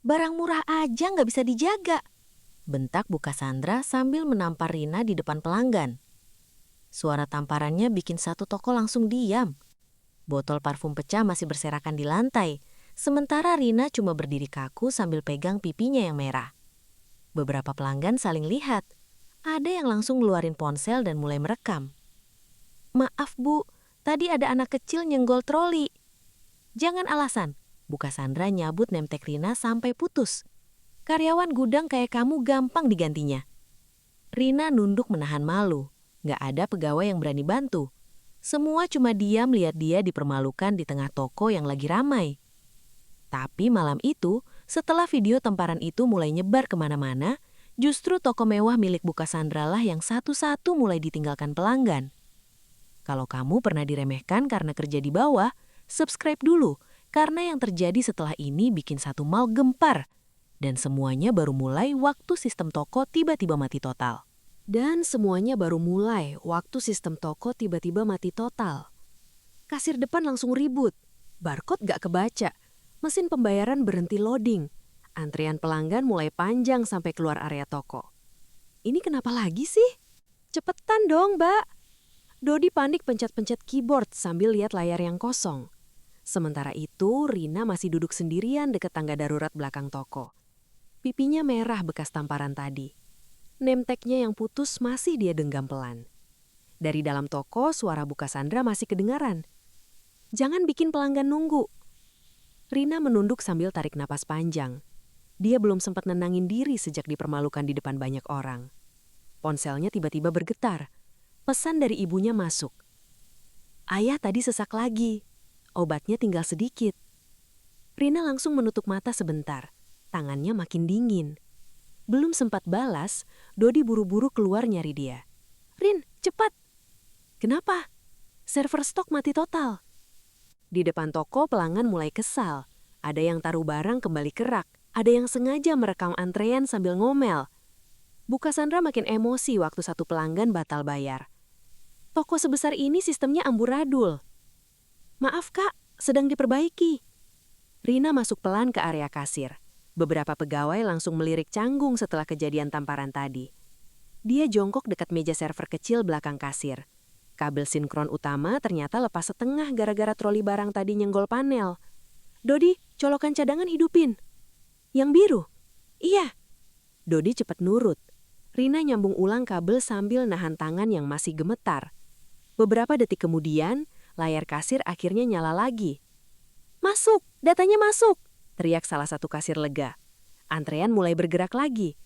Barang murah aja nggak bisa dijaga. Bentak Bu Cassandra sambil menampar Rina di depan pelanggan. Suara tamparannya bikin satu toko langsung diam. Botol parfum pecah masih berserakan di lantai, sementara Rina cuma berdiri kaku sambil pegang pipinya yang merah. Beberapa pelanggan saling lihat. Ada yang langsung ngeluarin ponsel dan mulai merekam. "Maaf Bu, tadi ada anak kecil nyenggol troli." "Jangan alasan." Bu Cassandra nyabut nemtek Rina sampai putus. "Karyawan gudang kayak kamu gampang digantinya." Rina nunduk menahan malu. Gak ada pegawai yang berani bantu. Semua cuma diam lihat dia dipermalukan di tengah toko yang lagi ramai. Tapi malam itu, setelah video tamparan itu mulai nyebar kemana-mana, justru toko mewah milik Bu Cassandra lah yang satu-satu mulai ditinggalkan pelanggan. Kalau kamu pernah diremehkan karena kerja di bawah, subscribe dulu, karena yang terjadi setelah ini bikin satu mall gempar. Dan semuanya baru mulai waktu sistem toko tiba-tiba mati total. Kasir depan langsung ribut. Barcode gak kebaca. Mesin pembayaran berhenti loading. Antrian pelanggan mulai panjang sampai keluar area toko. "Ini kenapa lagi sih? Cepetan dong, Mbak." Dodi panik pencet-pencet keyboard sambil lihat layar yang kosong. Sementara itu, Rina masih duduk sendirian dekat tangga darurat belakang toko. Pipinya merah bekas tamparan tadi. Nemteknya yang putus masih dia genggam pelan. Dari dalam toko, suara Bu Cassandra masih kedengaran. "Jangan bikin pelanggan nunggu." Rina menunduk sambil tarik napas panjang. Dia belum sempat nenangin diri sejak dipermalukan di depan banyak orang. Ponselnya tiba-tiba bergetar. Pesan dari ibunya masuk. "Ayah tadi sesak lagi. Obatnya tinggal sedikit." Rina langsung menutup mata sebentar. Tangannya makin dingin. Belum sempat balas, Dodi buru-buru keluar nyari dia. "Rin, cepat!" "Kenapa?" "Server stok mati total." Di depan toko pelanggan mulai kesal. Ada yang taruh barang kembali kerak. Ada yang sengaja merekam antrean sambil ngomel. Bu Cassandra makin emosi waktu satu pelanggan batal bayar. "Toko sebesar ini sistemnya amburadul." "Maaf Kak, sedang diperbaiki." Rina masuk pelan ke area kasir. Beberapa pegawai langsung melirik canggung setelah kejadian tamparan tadi. Dia jongkok dekat meja server kecil belakang kasir. Kabel sinkron utama ternyata lepas setengah gara-gara troli barang tadi nyenggol panel. "Dodi, colokan cadangan hidupin." "Yang biru?" "Iya." Dodi cepat nurut. Rina nyambung ulang kabel sambil nahan tangan yang masih gemetar. Beberapa detik kemudian, layar kasir akhirnya nyala lagi. "Masuk, datanya masuk!" teriak salah satu kasir lega. Antrean mulai bergerak lagi.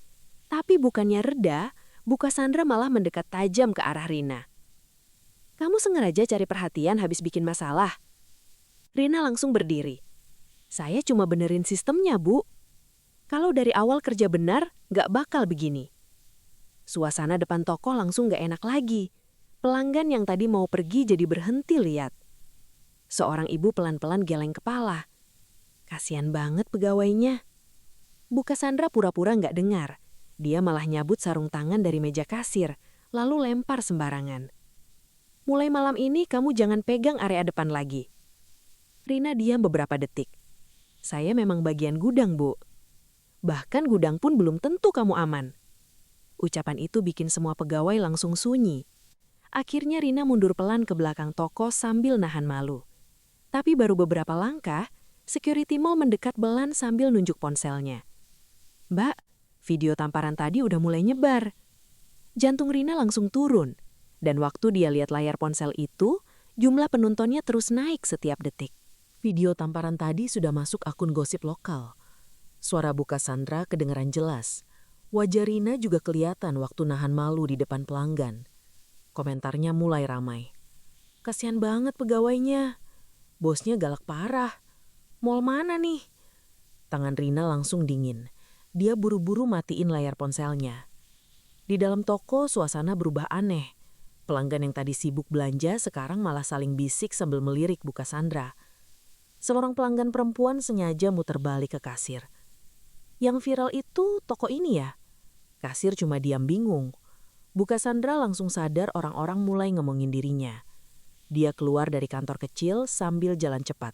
Tapi bukannya reda, Bu Cassandra malah mendekat tajam ke arah Rina. "Kamu sengaja cari perhatian habis bikin masalah?" Rina langsung berdiri. "Saya cuma benerin sistemnya, Bu. Kalau dari awal kerja benar, gak bakal begini." Suasana depan toko langsung gak enak lagi. Pelanggan yang tadi mau pergi jadi berhenti lihat. Seorang ibu pelan-pelan geleng kepala. Kasian banget pegawainya. Bu Cassandra pura-pura nggak dengar. Dia malah nyabut sarung tangan dari meja kasir, lalu lempar sembarangan. "Mulai malam ini kamu jangan pegang area depan lagi." Rina diam beberapa detik. "Saya memang bagian gudang, Bu. Bahkan gudang pun belum tentu kamu aman." Ucapan itu bikin semua pegawai langsung sunyi. Akhirnya Rina mundur pelan ke belakang toko sambil nahan malu. Tapi baru beberapa langkah, security mall mendekat belan sambil nunjuk ponselnya. "Mbak, video tamparan tadi udah mulai nyebar." Jantung Rina langsung turun. Dan waktu dia lihat layar ponsel itu, jumlah penontonnya terus naik setiap detik. Video tamparan tadi sudah masuk akun gosip lokal. Suara Bu Cassandra kedengaran jelas. Wajah Rina juga kelihatan waktu nahan malu di depan pelanggan. Komentarnya mulai ramai. "Kasian banget pegawainya. Bosnya galak parah. Mall mana nih?" Tangan Rina langsung dingin. Dia buru-buru matiin layar ponselnya. Di dalam toko suasana berubah aneh. Pelanggan yang tadi sibuk belanja sekarang malah saling bisik sambil melirik Bu Cassandra. Seorang pelanggan perempuan sengaja muter balik ke kasir. "Yang viral itu toko ini ya?" Kasir cuma diam bingung. Bu Cassandra langsung sadar orang-orang mulai ngomongin dirinya. Dia keluar dari kantor kecil sambil jalan cepat.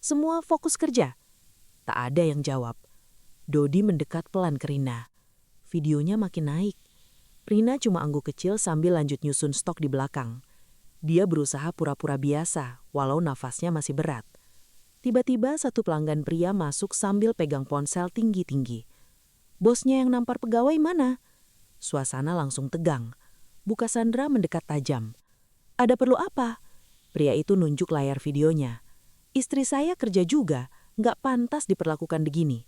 Semua fokus kerja. Tak ada yang jawab. Dodi mendekat pelan ke Rina. Videonya makin naik. Rina cuma angguk kecil sambil lanjut nyusun stok di belakang. Dia berusaha pura-pura biasa, walau nafasnya masih berat. Tiba-tiba satu pelanggan pria masuk sambil pegang ponsel tinggi-tinggi. Bosnya yang nampar pegawai mana? Suasana langsung tegang. Bu Cassandra mendekat tajam. Ada perlu apa? Pria itu nunjuk layar videonya. Istri saya kerja juga, nggak pantas diperlakukan begini.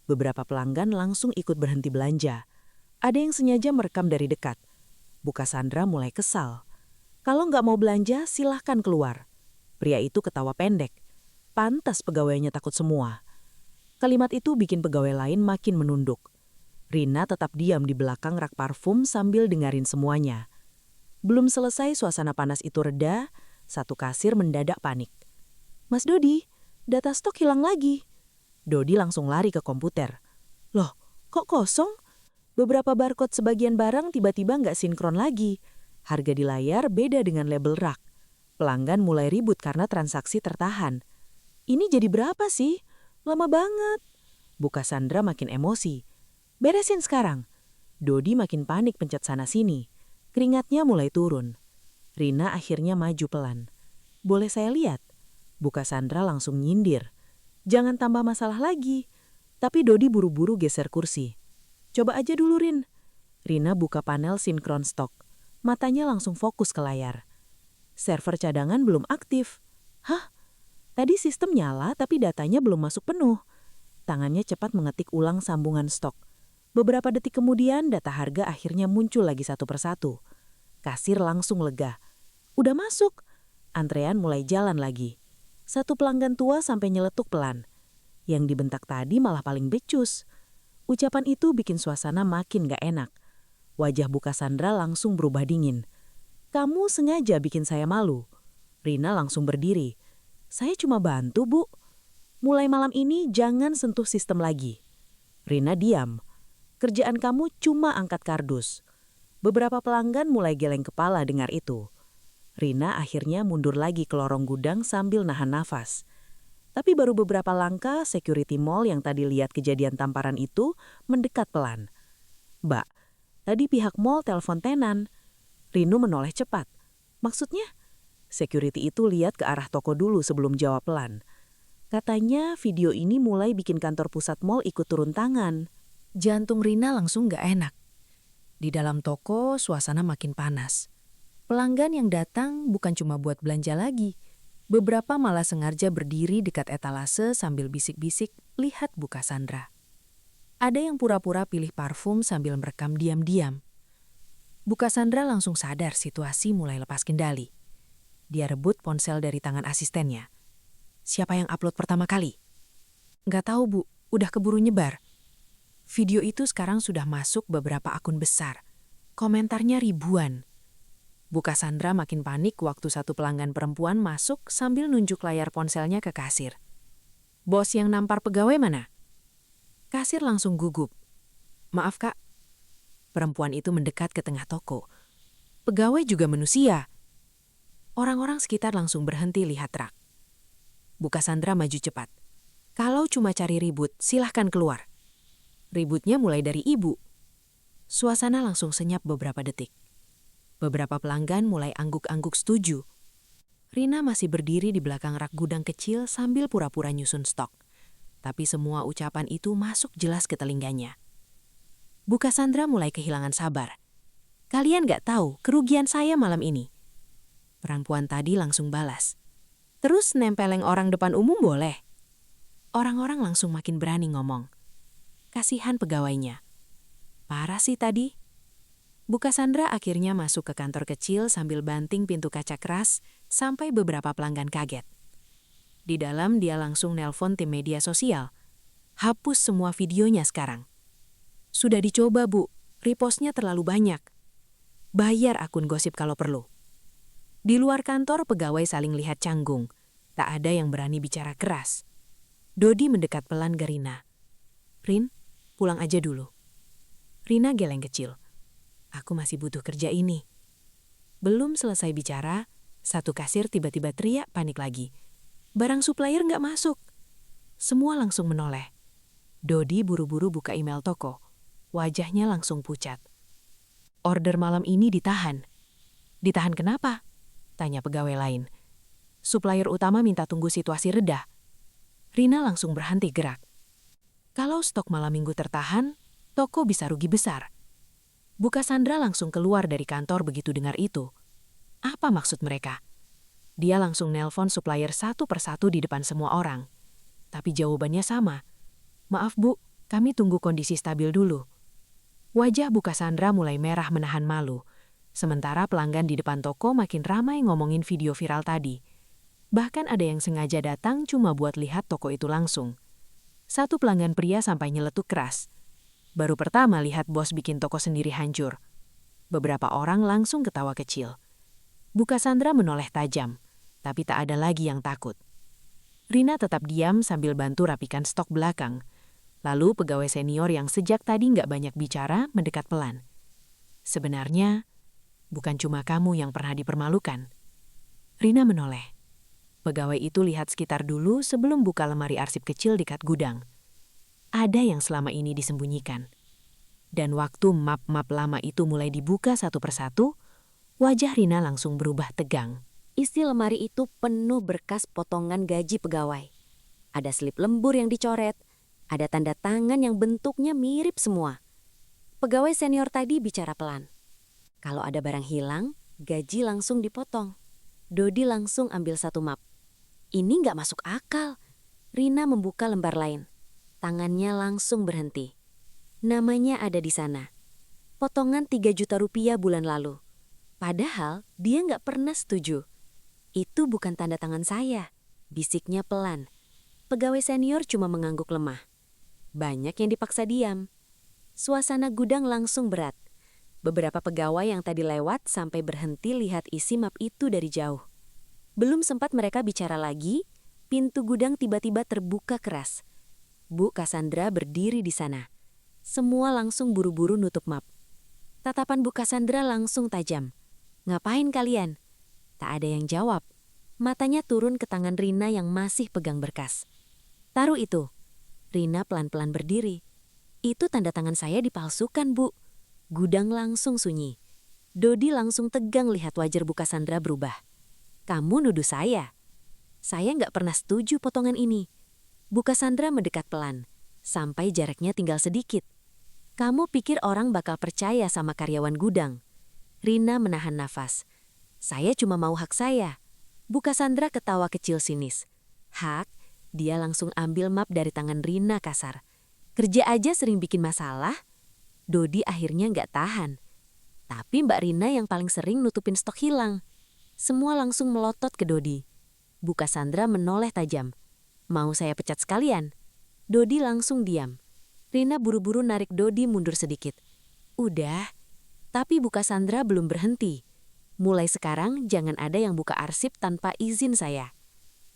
Beberapa pelanggan langsung ikut berhenti belanja. Ada yang sengaja merekam dari dekat. Bu Cassandra mulai kesal. Kalau nggak mau belanja, silahkan keluar. Pria itu ketawa pendek. Pantas pegawainya takut semua. Kalimat itu bikin pegawai lain makin menunduk. Rina tetap diam di belakang rak parfum sambil dengerin semuanya. Belum selesai suasana panas itu reda, satu kasir mendadak panik. Mas Dodi, data stok hilang lagi. Dodi langsung lari ke komputer. Loh, kok kosong? Beberapa barcode sebagian barang tiba-tiba nggak sinkron lagi. Harga di layar beda dengan label rak. Pelanggan mulai ribut karena transaksi tertahan. Ini jadi berapa sih? Lama banget. Bu Cassandra makin emosi. Beresin sekarang. Dodi makin panik pencet sana-sini. Keringatnya mulai turun. Rina akhirnya maju pelan. Boleh saya lihat? Bu Cassandra langsung nyindir. Jangan tambah masalah lagi. Tapi Dodi buru-buru geser kursi. Coba aja dulu, Rin. Rina buka panel sinkron stok. Matanya langsung fokus ke layar. Server cadangan belum aktif. Hah? Tadi sistem nyala tapi datanya belum masuk penuh. Tangannya cepat mengetik ulang sambungan stok. Beberapa detik kemudian data harga akhirnya muncul lagi satu persatu. Kasir langsung lega. Udah masuk. Antrean mulai jalan lagi. Satu pelanggan tua sampai nyeletuk pelan. Yang dibentak tadi malah paling becus. Ucapan itu bikin suasana makin gak enak. Wajah Bu Cassandra langsung berubah dingin. Kamu sengaja bikin saya malu. Rina langsung berdiri. Saya cuma bantu, Bu. Mulai malam ini jangan sentuh sistem lagi. Rina diam. Kerjaan kamu cuma angkat kardus. Beberapa pelanggan mulai geleng kepala dengar itu. Rina akhirnya mundur lagi ke lorong gudang sambil nahan nafas. Tapi baru beberapa langkah, security mall yang tadi lihat kejadian tamparan itu mendekat pelan. Mbak, tadi pihak mall telepon tenan. Rinu menoleh cepat. Maksudnya? Security itu lihat ke arah toko dulu sebelum jawab pelan. Katanya video ini mulai bikin kantor pusat mall ikut turun tangan. Jantung Rina langsung gak enak. Di dalam toko, suasana makin panas. Pelanggan yang datang bukan cuma buat belanja lagi. Beberapa malah sengaja berdiri dekat etalase sambil bisik-bisik, lihat Bu Cassandra. Ada yang pura-pura pilih parfum sambil merekam diam-diam. Bu Cassandra langsung sadar situasi mulai lepas kendali. Dia rebut ponsel dari tangan asistennya. Siapa yang upload pertama kali? Nggak tahu, Bu. Udah keburu nyebar. Video itu sekarang sudah masuk beberapa akun besar. Komentarnya ribuan. Bu Cassandra makin panik waktu satu pelanggan perempuan masuk sambil nunjuk layar ponselnya ke kasir. Bos yang nampar pegawai mana? Kasir langsung gugup. Maaf, Kak. Perempuan itu mendekat ke tengah toko. Pegawai juga manusia. Orang-orang sekitar langsung berhenti lihat rak. Bu Cassandra maju cepat. Kalau cuma cari ribut, silahkan keluar. Ributnya mulai dari ibu. Suasana langsung senyap beberapa detik. Beberapa pelanggan mulai angguk-angguk setuju. Rina masih berdiri di belakang rak gudang kecil sambil pura-pura nyusun stok. Tapi semua ucapan itu masuk jelas ke telinganya. Bu Cassandra mulai kehilangan sabar. Kalian gak tahu kerugian saya malam ini. Perempuan tadi langsung balas. Terus nempeleng orang depan umum boleh? Orang-orang langsung makin berani ngomong. Kasihan pegawainya. Parah sih tadi. Bu Cassandra akhirnya masuk ke kantor kecil sambil banting pintu kaca keras sampai beberapa pelanggan kaget. Di dalam dia langsung nelpon tim media sosial. Hapus semua videonya sekarang. Sudah dicoba, Bu. Repostnya terlalu banyak. Bayar akun gosip kalau perlu. Di luar kantor pegawai saling lihat canggung. Tak ada yang berani bicara keras. Dodi mendekat pelan ke Rina. Rin, pulang aja dulu. Rina geleng kecil. Aku masih butuh kerja ini. Belum selesai bicara, satu kasir tiba-tiba teriak panik lagi. Barang supplier nggak masuk. Semua langsung menoleh. Dodi buru-buru buka email toko. Wajahnya langsung pucat. Order malam ini ditahan. Ditahan kenapa? Tanya pegawai lain. Supplier utama minta tunggu situasi reda. Rina langsung berhenti gerak. Kalau stok malam minggu tertahan, toko bisa rugi besar. Bu Cassandra langsung keluar dari kantor begitu dengar itu. Apa maksud mereka? Dia langsung nelpon supplier satu persatu di depan semua orang. Tapi jawabannya sama. Maaf Bu, kami tunggu kondisi stabil dulu. Wajah Bu Cassandra mulai merah menahan malu. Sementara pelanggan di depan toko makin ramai ngomongin video viral tadi. Bahkan ada yang sengaja datang cuma buat lihat toko itu langsung. Satu pelanggan pria sampai nyeletuk keras. Baru pertama lihat bos bikin toko sendiri hancur. Beberapa orang langsung ketawa kecil. Bu Cassandra menoleh tajam, tapi tak ada lagi yang takut. Rina tetap diam sambil bantu rapikan stok belakang. Lalu pegawai senior yang sejak tadi nggak banyak bicara mendekat pelan. Sebenarnya, bukan cuma kamu yang pernah dipermalukan. Rina menoleh. Pegawai itu lihat sekitar dulu sebelum buka lemari arsip kecil dekat gudang. Ada yang selama ini disembunyikan. Dan waktu map-map lama itu mulai dibuka satu persatu, wajah Rina langsung berubah tegang. Isi lemari itu penuh berkas potongan gaji pegawai. Ada slip lembur yang dicoret, ada tanda tangan yang bentuknya mirip semua. Pegawai senior tadi bicara pelan. Kalau ada barang hilang, gaji langsung dipotong. Dodi langsung ambil satu map. Ini nggak masuk akal. Rina membuka lembar lain. Tangannya langsung berhenti. Namanya ada di sana. Potongan 3 juta rupiah bulan lalu. Padahal dia nggak pernah setuju. Itu bukan tanda tangan saya, bisiknya pelan. Pegawai senior cuma mengangguk lemah. Banyak yang dipaksa diam. Suasana gudang langsung berat. Beberapa pegawai yang tadi lewat sampai berhenti lihat isi map itu dari jauh. Belum sempat mereka bicara lagi, pintu gudang tiba-tiba terbuka keras. Bu Cassandra berdiri di sana. Semua langsung buru-buru nutup map. Tatapan Bu Cassandra langsung tajam. "Ngapain kalian?" Tak ada yang jawab. Matanya turun ke tangan Rina yang masih pegang berkas. "Taruh itu." Rina pelan-pelan berdiri. "Itu tanda tangan saya dipalsukan, Bu." Gudang langsung sunyi. Dodi langsung tegang lihat wajah Bu Cassandra berubah. "Kamu nuduh saya?" "Saya nggak pernah setuju potongan ini." Bu Cassandra mendekat pelan, sampai jaraknya tinggal sedikit. "Kamu pikir orang bakal percaya sama karyawan gudang?" Rina menahan nafas. "Saya cuma mau hak saya." Bu Cassandra ketawa kecil sinis. "Hak?" Dia langsung ambil map dari tangan Rina kasar. "Kerja aja sering bikin masalah." Dodi akhirnya nggak tahan. Tapi Mbak Rina yang paling sering nutupin stok hilang. Semua langsung melotot ke Dodi. Bu Cassandra menoleh tajam. "Mau saya pecat sekalian?" Dodi langsung diam. Rina buru-buru narik Dodi mundur sedikit. "Udah." Tapi Bu Cassandra belum berhenti. "Mulai sekarang jangan ada yang buka arsip tanpa izin saya."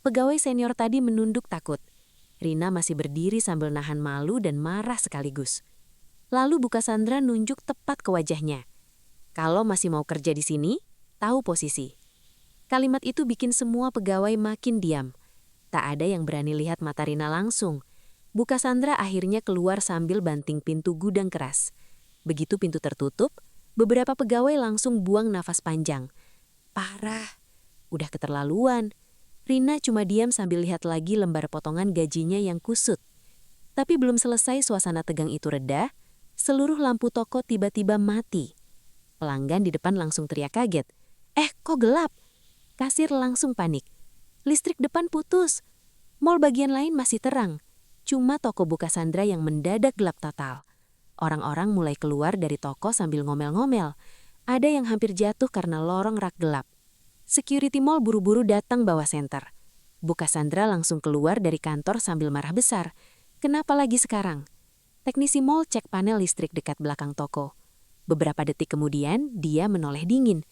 Pegawai senior tadi menunduk takut. Rina masih berdiri sambil nahan malu dan marah sekaligus. Lalu Bu Cassandra nunjuk tepat ke wajahnya. "Kalau masih mau kerja di sini, tahu posisi." Kalimat itu bikin semua pegawai makin diam. Tak ada yang berani lihat mata Rina langsung. Bu Cassandra akhirnya keluar sambil banting pintu gudang keras. Begitu pintu tertutup, beberapa pegawai langsung buang nafas panjang. Parah, udah keterlaluan. Rina cuma diam sambil lihat lagi lembar potongan gajinya yang kusut. Tapi belum selesai suasana tegang itu reda, seluruh lampu toko tiba-tiba mati. Pelanggan di depan langsung teriak kaget. Kok gelap?" Kasir langsung panik. "Listrik depan putus." Mall bagian lain masih terang. Cuma toko Bu Cassandra yang mendadak gelap total. Orang-orang mulai keluar dari toko sambil ngomel-ngomel. Ada yang hampir jatuh karena lorong rak gelap. Security mall buru-buru datang bawa senter. Bu Cassandra langsung keluar dari kantor sambil marah besar. Kenapa lagi sekarang? Teknisi mall cek panel listrik dekat belakang toko. Beberapa detik kemudian, dia menoleh dingin.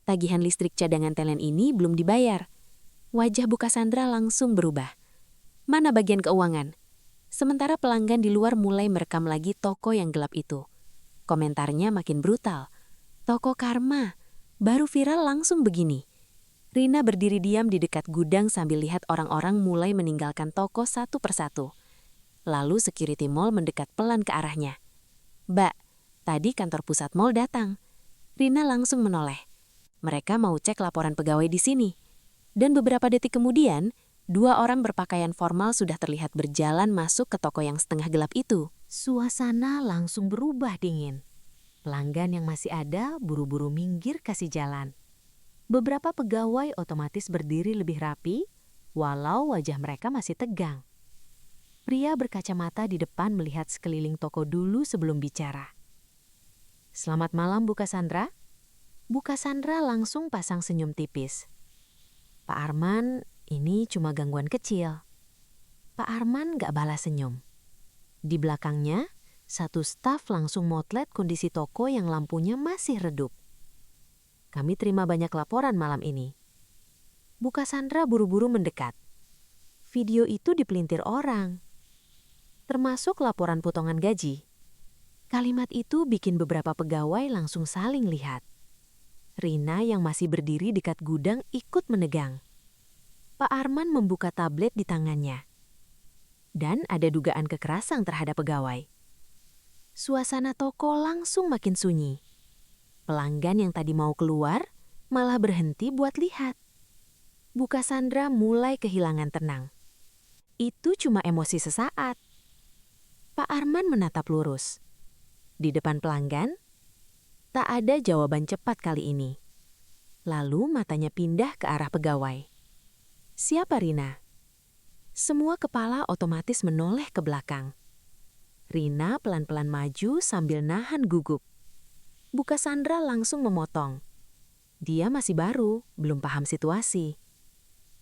Tagihan listrik cadangan TLN ini belum dibayar. Wajah Bu Cassandra langsung berubah. "Mana bagian keuangan?" Sementara pelanggan di luar mulai merekam lagi toko yang gelap itu. Komentarnya makin brutal. "Toko Karma, baru viral langsung begini." Rina berdiri diam di dekat gudang sambil lihat orang-orang mulai meninggalkan toko satu persatu. Lalu security mall mendekat pelan ke arahnya. "Mbak, tadi kantor pusat mall datang." Rina langsung menoleh. Mereka mau cek laporan pegawai di sini. Dan beberapa detik kemudian, 2 orang berpakaian formal sudah terlihat berjalan masuk ke toko yang setengah gelap itu. Suasana langsung berubah dingin. Pelanggan yang masih ada buru-buru minggir kasih jalan. Beberapa pegawai otomatis berdiri lebih rapi, walau wajah mereka masih tegang. Pria berkacamata di depan melihat sekeliling toko dulu sebelum bicara. "Selamat malam, Bu Cassandra." Bu Cassandra langsung pasang senyum tipis. "Pak Arman, ini cuma gangguan kecil." Pak Arman gak balas senyum. Di belakangnya, satu staf langsung motret kondisi toko yang lampunya masih redup. "Kami terima banyak laporan malam ini." Bu Cassandra buru-buru mendekat. Video itu dipelintir orang, termasuk laporan potongan gaji. Kalimat itu bikin beberapa pegawai langsung saling lihat. Rina yang masih berdiri dekat gudang ikut menegang. Pak Arman membuka tablet di tangannya. Dan ada dugaan kekerasan terhadap pegawai. Suasana toko langsung makin sunyi. Pelanggan yang tadi mau keluar malah berhenti buat lihat. Bu Cassandra mulai kehilangan tenang. Itu cuma emosi sesaat. Pak Arman menatap lurus. Di depan pelanggan, tak ada jawaban cepat kali ini. Lalu matanya pindah ke arah pegawai. "Siapa Rina?" Semua kepala otomatis menoleh ke belakang. Rina pelan-pelan maju sambil nahan gugup. Bu Cassandra langsung memotong. Dia masih baru, belum paham situasi.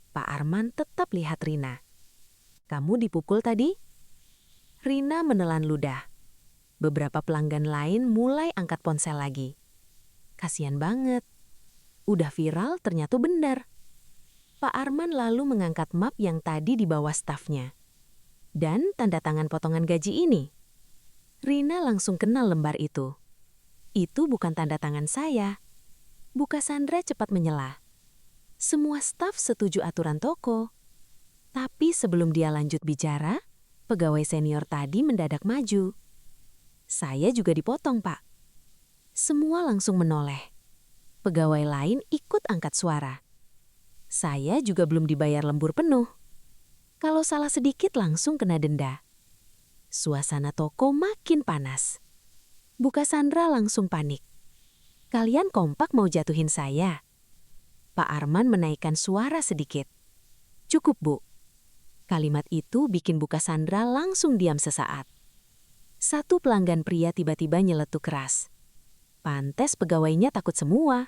Pak Arman tetap lihat Rina. "Kamu dipukul tadi?" Rina menelan ludah. Beberapa pelanggan lain mulai angkat ponsel lagi. Kasian banget. Udah viral ternyata benar. Pak Arman lalu mengangkat map yang tadi dibawa stafnya. Dan tanda tangan potongan gaji ini. Rina langsung kenal lembar itu. "Itu bukan tanda tangan saya." Bu Cassandra cepat menyela. Semua staf setuju aturan toko. Tapi sebelum dia lanjut bicara, pegawai senior tadi mendadak maju. "Saya juga dipotong, Pak." Semua langsung menoleh. Pegawai lain ikut angkat suara. "Saya juga belum dibayar lembur penuh. Kalau salah sedikit langsung kena denda." Suasana toko makin panas. Bu Cassandra langsung panik. "Kalian kompak mau jatuhin saya?" Pak Arman menaikkan suara sedikit. "Cukup, Bu." Kalimat itu bikin Bu Cassandra langsung diam sesaat. Satu pelanggan pria tiba-tiba nyeletuk keras. Pantes pegawainya takut semua.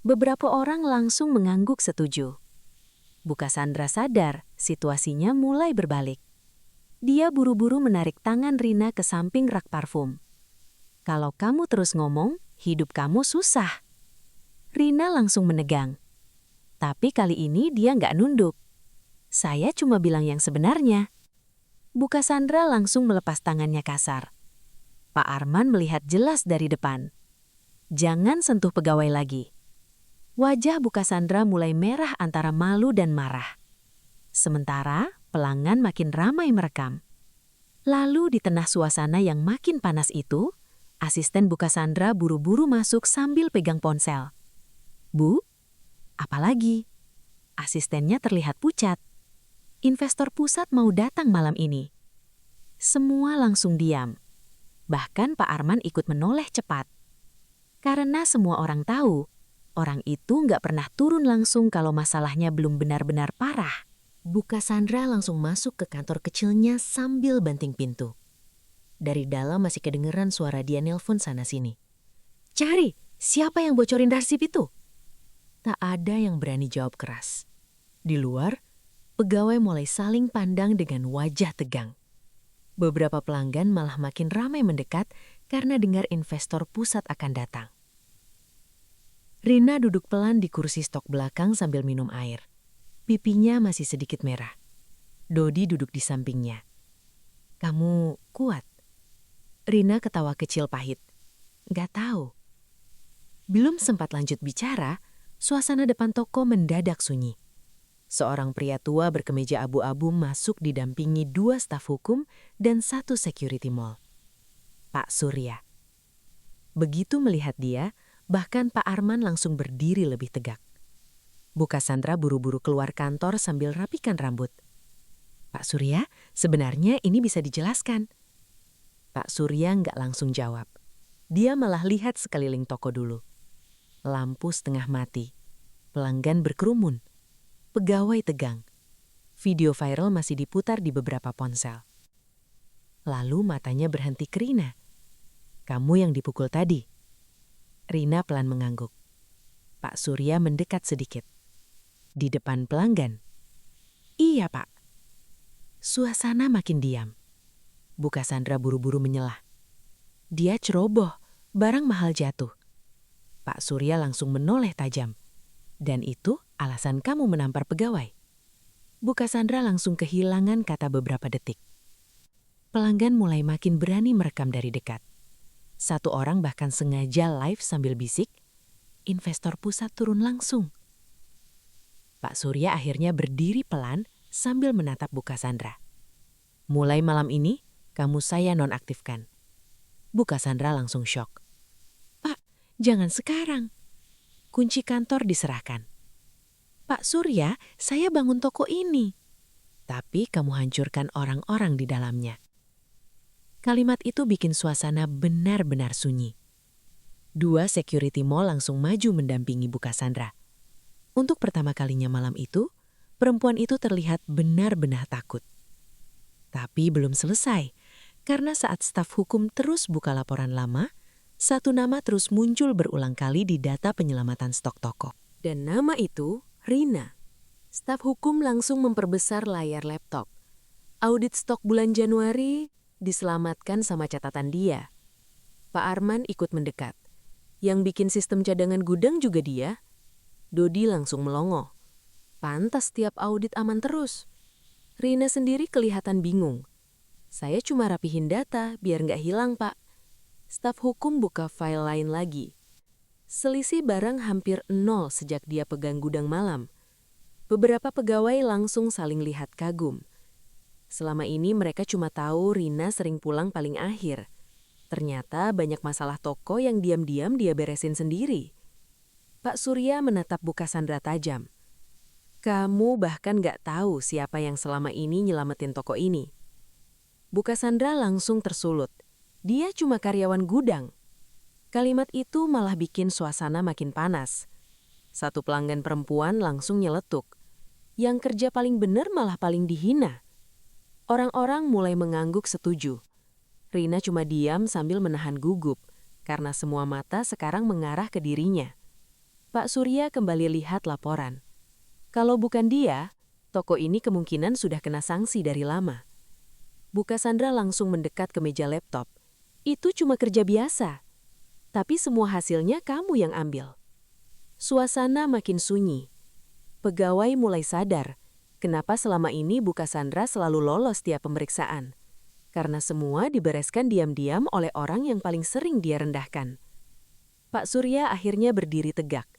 Beberapa orang langsung mengangguk setuju. Bu Cassandra sadar situasinya mulai berbalik. Dia buru-buru menarik tangan Rina ke samping rak parfum. "Kalau kamu terus ngomong, hidup kamu susah." Rina langsung menegang. Tapi kali ini dia nggak nunduk. "Saya cuma bilang yang sebenarnya." Bu Cassandra langsung melepas tangannya kasar. Pak Arman melihat jelas dari depan. "Jangan sentuh pegawai lagi." Wajah Bu Cassandra mulai merah antara malu dan marah. Sementara pelanggan makin ramai merekam. Lalu di tengah suasana yang makin panas itu, asisten Bu Cassandra buru-buru masuk sambil pegang ponsel. "Bu, apalagi?" Asistennya terlihat pucat. Investor pusat mau datang malam ini. Semua langsung diam. Bahkan Pak Arman ikut menoleh cepat. Karena semua orang tahu, orang itu nggak pernah turun langsung kalau masalahnya belum benar-benar parah. Bu Cassandra langsung masuk ke kantor kecilnya sambil banting pintu. Dari dalam masih kedengeran suara dia nelpon sana-sini. "Cari, siapa yang bocorin arsip itu?" Tak ada yang berani jawab keras. Di luar, pegawai mulai saling pandang dengan wajah tegang. Beberapa pelanggan malah makin ramai mendekat karena dengar investor pusat akan datang. Rina duduk pelan di kursi stok belakang sambil minum air. Pipinya masih sedikit merah. Dodi duduk di sampingnya. "Kamu kuat?" Rina ketawa kecil pahit. "Gak tahu." Belum sempat lanjut bicara, suasana depan toko mendadak sunyi. Seorang pria tua berkemeja abu-abu masuk didampingi 2 staf hukum dan 1 security mall. Pak Surya. Begitu melihat dia, bahkan Pak Arman langsung berdiri lebih tegak. Bu Cassandra buru-buru keluar kantor sambil rapikan rambut. Pak Surya, sebenarnya ini bisa dijelaskan. Pak Surya nggak langsung jawab. Dia malah lihat sekeliling toko dulu. Lampu setengah mati. Pelanggan berkerumun. Pegawai tegang. Video viral masih diputar di beberapa ponsel. Lalu matanya berhenti ke Rina. Kamu yang dipukul tadi. Rina pelan mengangguk. Pak Surya mendekat sedikit. Di depan pelanggan. Iya, Pak. Suasana makin diam. Bu Cassandra buru-buru menyelah. Dia ceroboh, barang mahal jatuh. Pak Surya langsung menoleh tajam. Dan itu alasan kamu menampar pegawai. Bu Cassandra langsung kehilangan kata beberapa detik. Pelanggan mulai makin berani merekam dari dekat. Satu orang bahkan sengaja live sambil bisik, investor pusat turun langsung. Pak Surya akhirnya berdiri pelan sambil menatap Bu Cassandra. Mulai malam ini, kamu saya nonaktifkan. Bu Cassandra langsung syok. Pak, jangan sekarang. Kunci kantor diserahkan. Pak Surya, saya bangun toko ini. Tapi kamu hancurkan orang-orang di dalamnya. Kalimat itu bikin suasana benar-benar sunyi. 2 security mall langsung maju mendampingi Bu Cassandra. Untuk pertama kalinya malam itu, perempuan itu terlihat benar-benar takut. Tapi belum selesai, karena saat staf hukum terus buka laporan lama, satu nama terus muncul berulang kali di data penyelamatan stok toko. Dan nama itu Rina. Staf hukum langsung memperbesar layar laptop. Audit stok bulan Januari diselamatkan sama catatan dia. Pak Arman ikut mendekat. Yang bikin sistem cadangan gudang juga dia. Dodi langsung melongo. Pantas tiap audit aman terus. Rina sendiri kelihatan bingung. Saya cuma rapihin data biar nggak hilang, Pak. Staf hukum buka file lain lagi. Selisih barang hampir 0 sejak dia pegang gudang malam. Beberapa pegawai langsung saling lihat kagum. Selama ini mereka cuma tahu Rina sering pulang paling akhir. Ternyata banyak masalah toko yang diam-diam dia beresin sendiri. Pak Surya menatap Bu Cassandra tajam. Kamu bahkan nggak tahu siapa yang selama ini nyelamatin toko ini. Bu Cassandra langsung tersulut. Dia cuma karyawan gudang. Kalimat itu malah bikin suasana makin panas. Satu pelanggan perempuan langsung nyeletuk. Yang kerja paling benar malah paling dihina. Orang-orang mulai mengangguk setuju. Rina cuma diam sambil menahan gugup, karena semua mata sekarang mengarah ke dirinya. Pak Surya kembali lihat laporan. Kalau bukan dia, toko ini kemungkinan sudah kena sanksi dari lama. Bu Cassandra langsung mendekat ke meja laptop. Itu cuma kerja biasa. Tapi semua hasilnya kamu yang ambil. Suasana makin sunyi. Pegawai mulai sadar, kenapa selama ini Bu Cassandra selalu lolos tiap pemeriksaan. Karena semua dibereskan diam-diam oleh orang yang paling sering dia rendahkan. Pak Surya akhirnya berdiri tegak.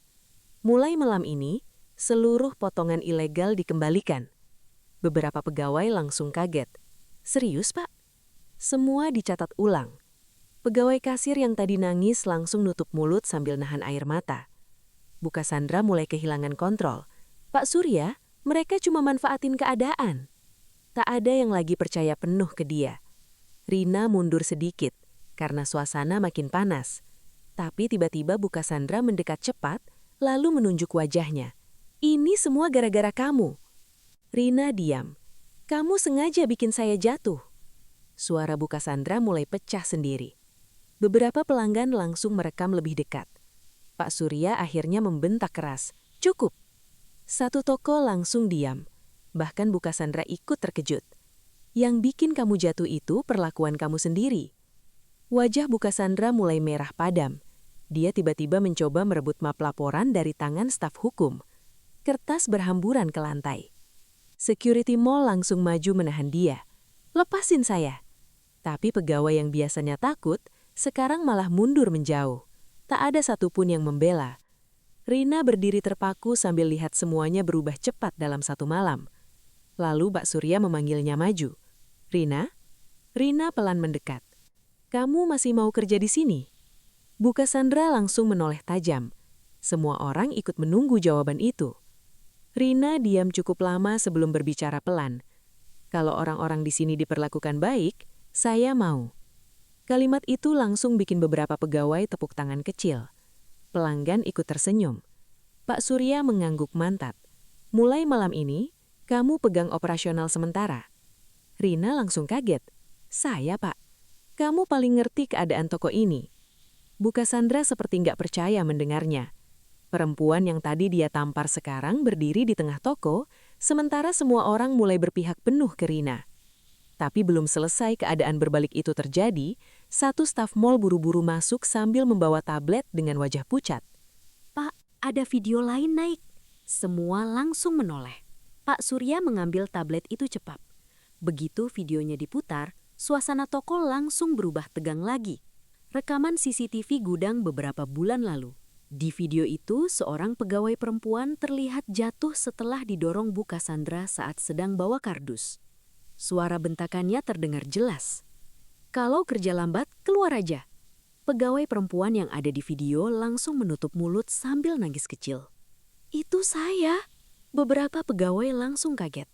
Mulai malam ini, seluruh potongan ilegal dikembalikan. Beberapa pegawai langsung kaget. Serius, Pak? Semua dicatat ulang. Pegawai kasir yang tadi nangis langsung nutup mulut sambil nahan air mata. Bu Cassandra mulai kehilangan kontrol. Pak Surya, mereka cuma manfaatin keadaan. Tak ada yang lagi percaya penuh ke dia. Rina mundur sedikit karena suasana makin panas. Tapi tiba-tiba Bu Cassandra mendekat cepat lalu menunjuk wajahnya. Ini semua gara-gara kamu. Rina diam. Kamu sengaja bikin saya jatuh. Suara Bu Cassandra mulai pecah sendiri. Beberapa pelanggan langsung merekam lebih dekat. Pak Surya akhirnya membentak keras. Cukup. Satu toko langsung diam. Bahkan Bu Cassandra ikut terkejut. Yang bikin kamu jatuh itu perlakuan kamu sendiri. Wajah Bu Cassandra mulai merah padam. Dia tiba-tiba mencoba merebut map laporan dari tangan staf hukum. Kertas berhamburan ke lantai. Security mall langsung maju menahan dia. Lepasin saya. Tapi pegawai yang biasanya takut, sekarang malah mundur menjauh. Tak ada satupun yang membela. Rina berdiri terpaku sambil lihat semuanya berubah cepat dalam satu malam. Lalu Pak Surya memanggilnya maju. "Rina?" Rina pelan mendekat. "Kamu masih mau kerja di sini?" Bu Cassandra langsung menoleh tajam. Semua orang ikut menunggu jawaban itu. Rina diam cukup lama sebelum berbicara pelan. "Kalau orang-orang di sini diperlakukan baik, saya mau." Kalimat itu langsung bikin beberapa pegawai tepuk tangan kecil. Pelanggan ikut tersenyum. Pak Surya mengangguk mantap. "Mulai malam ini, kamu pegang operasional sementara." Rina langsung kaget. "Saya, Pak? Kamu paling ngerti keadaan toko ini." Bu Cassandra seperti nggak percaya mendengarnya. Perempuan yang tadi dia tampar sekarang berdiri di tengah toko, sementara semua orang mulai berpihak penuh ke Rina. Tapi belum selesai keadaan berbalik itu terjadi, satu staf mal buru-buru masuk sambil membawa tablet dengan wajah pucat. "Pak, ada video lain naik." Semua langsung menoleh. Pak Surya mengambil tablet itu cepat. Begitu videonya diputar, suasana toko langsung berubah tegang lagi. Rekaman CCTV gudang beberapa bulan lalu. Di video itu, seorang pegawai perempuan terlihat jatuh setelah didorong Bu Cassandra saat sedang bawa kardus. Suara bentakannya terdengar jelas. "Kalau kerja lambat, keluar aja." Pegawai perempuan yang ada di video langsung menutup mulut sambil nangis kecil. "Itu saya." Beberapa pegawai langsung kaget.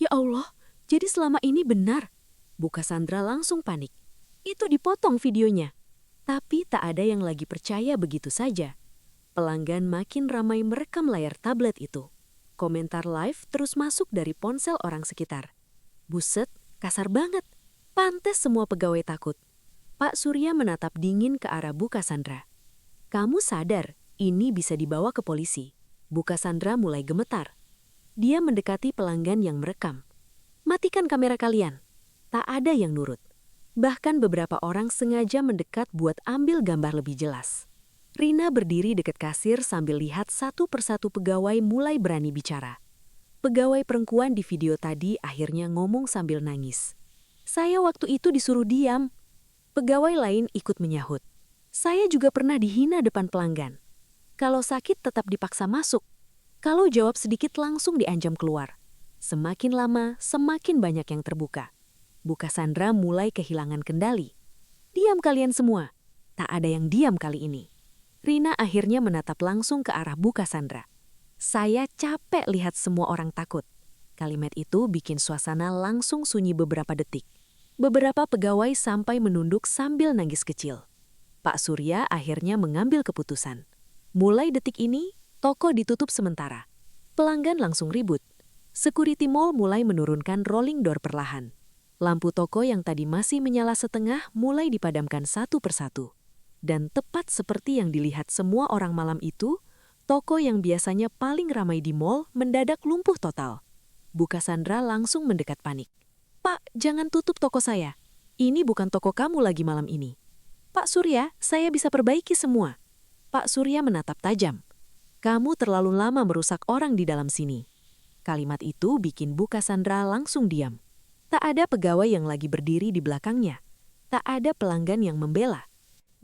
"Ya Allah, jadi selama ini benar." Bu Cassandra langsung panik. "Itu dipotong videonya." Tapi tak ada yang lagi percaya begitu saja. Pelanggan makin ramai merekam layar tablet itu. Komentar live terus masuk dari ponsel orang sekitar. "Buset, kasar banget. Pantes semua pegawai takut." Pak Surya menatap dingin ke arah Bu Cassandra. "Kamu sadar ini bisa dibawa ke polisi." Bu Cassandra mulai gemetar. Dia mendekati pelanggan yang merekam. "Matikan kamera kalian." Tak ada yang nurut. Bahkan beberapa orang sengaja mendekat buat ambil gambar lebih jelas. Rina berdiri dekat kasir sambil lihat satu persatu pegawai mulai berani bicara. Pegawai perempuan di video tadi akhirnya ngomong sambil nangis. "Saya waktu itu disuruh diam." Pegawai lain ikut menyahut. "Saya juga pernah dihina depan pelanggan. Kalau sakit tetap dipaksa masuk. Kalau jawab sedikit langsung diancam keluar." Semakin lama, semakin banyak yang terbuka. Bu Cassandra mulai kehilangan kendali. "Diam kalian semua." Tak ada yang diam kali ini. Rina akhirnya menatap langsung ke arah Bu Cassandra. "Saya capek lihat semua orang takut." Kalimat itu bikin suasana langsung sunyi beberapa detik. Beberapa pegawai sampai menunduk sambil nangis kecil. Pak Surya akhirnya mengambil keputusan. Mulai detik ini, toko ditutup sementara. Pelanggan langsung ribut. Security mall mulai menurunkan rolling door perlahan. Lampu toko yang tadi masih menyala setengah mulai dipadamkan satu persatu. Dan tepat seperti yang dilihat semua orang malam itu, toko yang biasanya paling ramai di mall mendadak lumpuh total. Bu Cassandra langsung mendekat panik. "Pak, jangan tutup toko saya. Ini bukan toko kamu lagi malam ini." "Pak Surya, saya bisa perbaiki semua." Pak Surya menatap tajam. "Kamu terlalu lama merusak orang di dalam sini." Kalimat itu bikin Bu Cassandra langsung diam. Tak ada pegawai yang lagi berdiri di belakangnya. Tak ada pelanggan yang membela.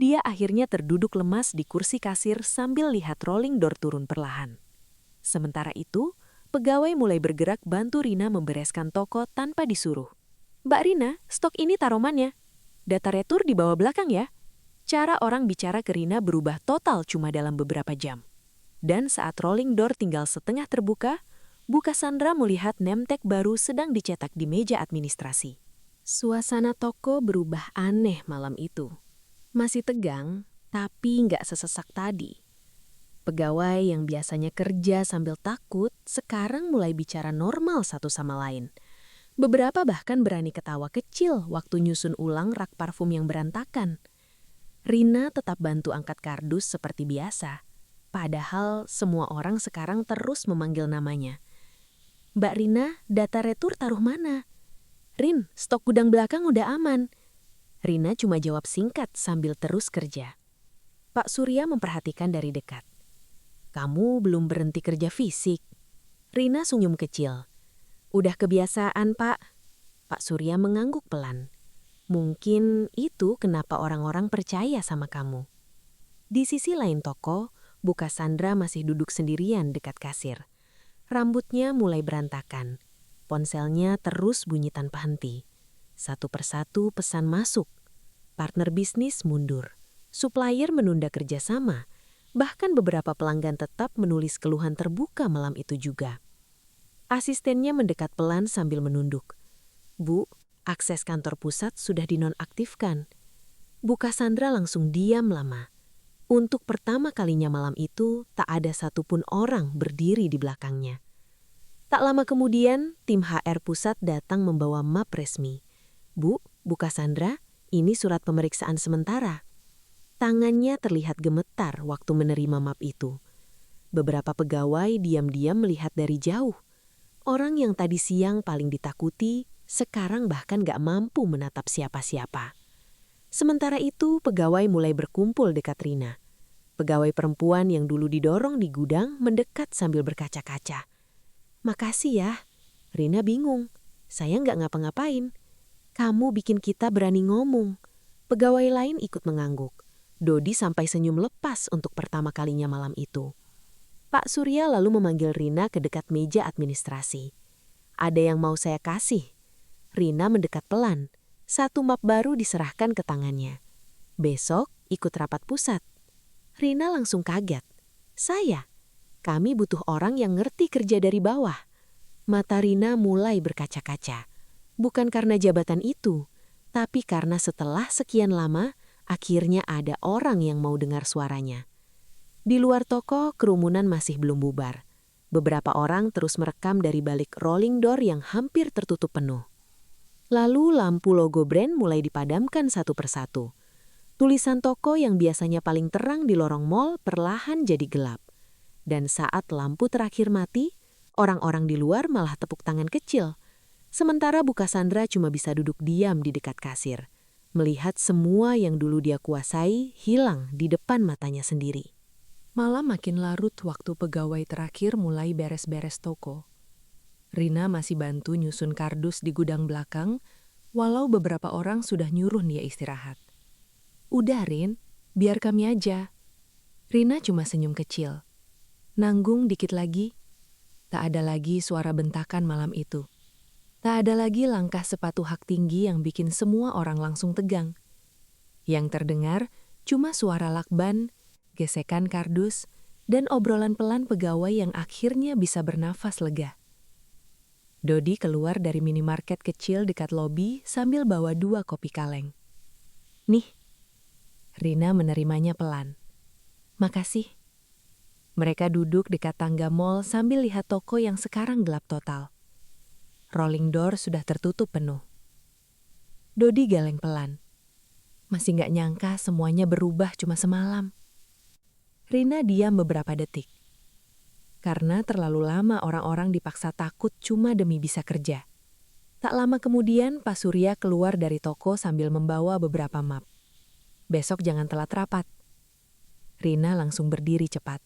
Dia akhirnya terduduk lemas di kursi kasir sambil lihat rolling door turun perlahan. Sementara itu, pegawai mulai bergerak bantu Rina membereskan toko tanpa disuruh. "Mbak Rina, stok ini taruhannya. Data retur di bawah belakang ya." Cara orang bicara ke Rina berubah total cuma dalam beberapa jam. Dan saat rolling door tinggal setengah terbuka, Bu Cassandra melihat name tag baru sedang dicetak di meja administrasi. Suasana toko berubah aneh malam itu. Masih tegang, tapi nggak sesesak tadi. Pegawai yang biasanya kerja sambil takut, sekarang mulai bicara normal satu sama lain. Beberapa bahkan berani ketawa kecil waktu nyusun ulang rak parfum yang berantakan. Rina tetap bantu angkat kardus seperti biasa. Padahal semua orang sekarang terus memanggil namanya. "Mbak Rina, data retur taruh mana?" "Rin, stok gudang belakang udah aman." Rina cuma jawab singkat sambil terus kerja. Pak Surya memperhatikan dari dekat. "Kamu belum berhenti kerja fisik." Rina senyum kecil. "Udah kebiasaan, Pak." Pak Surya mengangguk pelan. "Mungkin itu kenapa orang-orang percaya sama kamu." Di sisi lain toko, Bu Cassandra masih duduk sendirian dekat kasir. Rambutnya mulai berantakan. Ponselnya terus bunyi tanpa henti. Satu persatu pesan masuk. Partner bisnis mundur. Supplier menunda kerjasama. Bahkan beberapa pelanggan tetap menulis keluhan terbuka malam itu juga. Asistennya mendekat pelan sambil menunduk. Bu, akses kantor pusat sudah dinonaktifkan. Bu Cassandra langsung diam lama. Untuk pertama kalinya malam itu, tak ada satupun orang berdiri di belakangnya. Tak lama kemudian, tim HR pusat datang membawa map resmi. Bu Cassandra, ini surat pemeriksaan sementara. Tangannya terlihat gemetar waktu menerima map itu. Beberapa pegawai diam-diam melihat dari jauh. Orang yang tadi siang paling ditakuti, sekarang bahkan gak mampu menatap siapa-siapa. Sementara itu, pegawai mulai berkumpul dekat Rina. Pegawai perempuan yang dulu didorong di gudang mendekat sambil berkaca-kaca. Makasih ya. Rina bingung. Saya nggak ngapa-ngapain. Kamu bikin kita berani ngomong. Pegawai lain ikut mengangguk. Dodi sampai senyum lepas untuk pertama kalinya malam itu. Pak Surya lalu memanggil Rina ke dekat meja administrasi. Ada yang mau saya kasih. Rina mendekat pelan. Satu map baru diserahkan ke tangannya. Besok ikut rapat pusat. Rina langsung kaget. Saya? Kami butuh orang yang ngerti kerja dari bawah. Mata Rina mulai berkaca-kaca. Bukan karena jabatan itu, tapi karena setelah sekian lama, akhirnya ada orang yang mau dengar suaranya. Di luar toko, kerumunan masih belum bubar. Beberapa orang terus merekam dari balik rolling door yang hampir tertutup penuh. Lalu lampu logo brand mulai dipadamkan satu persatu. Tulisan toko yang biasanya paling terang di lorong mall perlahan jadi gelap. Dan saat lampu terakhir mati, orang-orang di luar malah tepuk tangan kecil. Sementara Bu Cassandra cuma bisa duduk diam di dekat kasir, melihat semua yang dulu dia kuasai hilang di depan matanya sendiri. Malam makin larut waktu pegawai terakhir mulai beres-beres toko. Rina masih bantu nyusun kardus di gudang belakang, walau beberapa orang sudah nyuruh dia istirahat. Udah Rin, biar kami aja. Rina cuma senyum kecil. Nanggung dikit lagi. Tak ada lagi suara bentakan malam itu. Tak ada lagi langkah sepatu hak tinggi yang bikin semua orang langsung tegang. Yang terdengar cuma suara lakban, gesekan kardus, dan obrolan pelan pegawai yang akhirnya bisa bernafas lega. Dodi keluar dari minimarket kecil dekat lobi sambil bawa 2 kopi kaleng. Nih, Rina menerimanya pelan. Makasih. Mereka duduk dekat tangga mall sambil lihat toko yang sekarang gelap total. Rolling door sudah tertutup penuh. Dodi geleng pelan. Masih gak nyangka semuanya berubah cuma semalam. Rina diam beberapa detik. Karena terlalu lama orang-orang dipaksa takut cuma demi bisa kerja. Tak lama kemudian Pak Surya keluar dari toko sambil membawa beberapa map. Besok jangan telat rapat. Rina langsung berdiri cepat.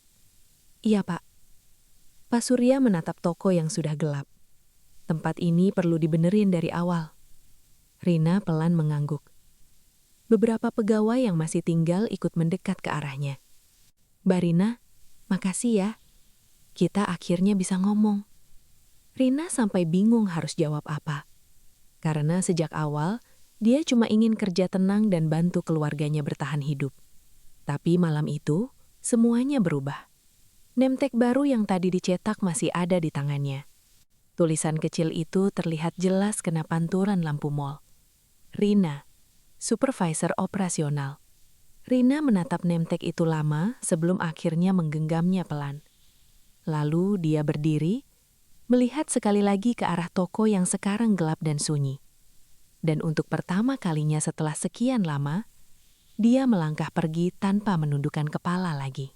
Iya Pak. Pak Surya menatap toko yang sudah gelap. Tempat ini perlu dibenerin dari awal. Rina pelan mengangguk. Beberapa pegawai yang masih tinggal ikut mendekat ke arahnya. Mbak Rina, makasih ya. Kita akhirnya bisa ngomong. Rina sampai bingung harus jawab apa. Karena sejak awal, dia cuma ingin kerja tenang dan bantu keluarganya bertahan hidup. Tapi malam itu, semuanya berubah. Nemtek baru yang tadi dicetak masih ada di tangannya. Tulisan kecil itu terlihat jelas kena pantulan lampu mall. Rina, supervisor operasional. Rina menatap nemtek itu lama sebelum akhirnya menggenggamnya pelan. Lalu dia berdiri, melihat sekali lagi ke arah toko yang sekarang gelap dan sunyi. Dan untuk pertama kalinya setelah sekian lama, dia melangkah pergi tanpa menundukkan kepala lagi.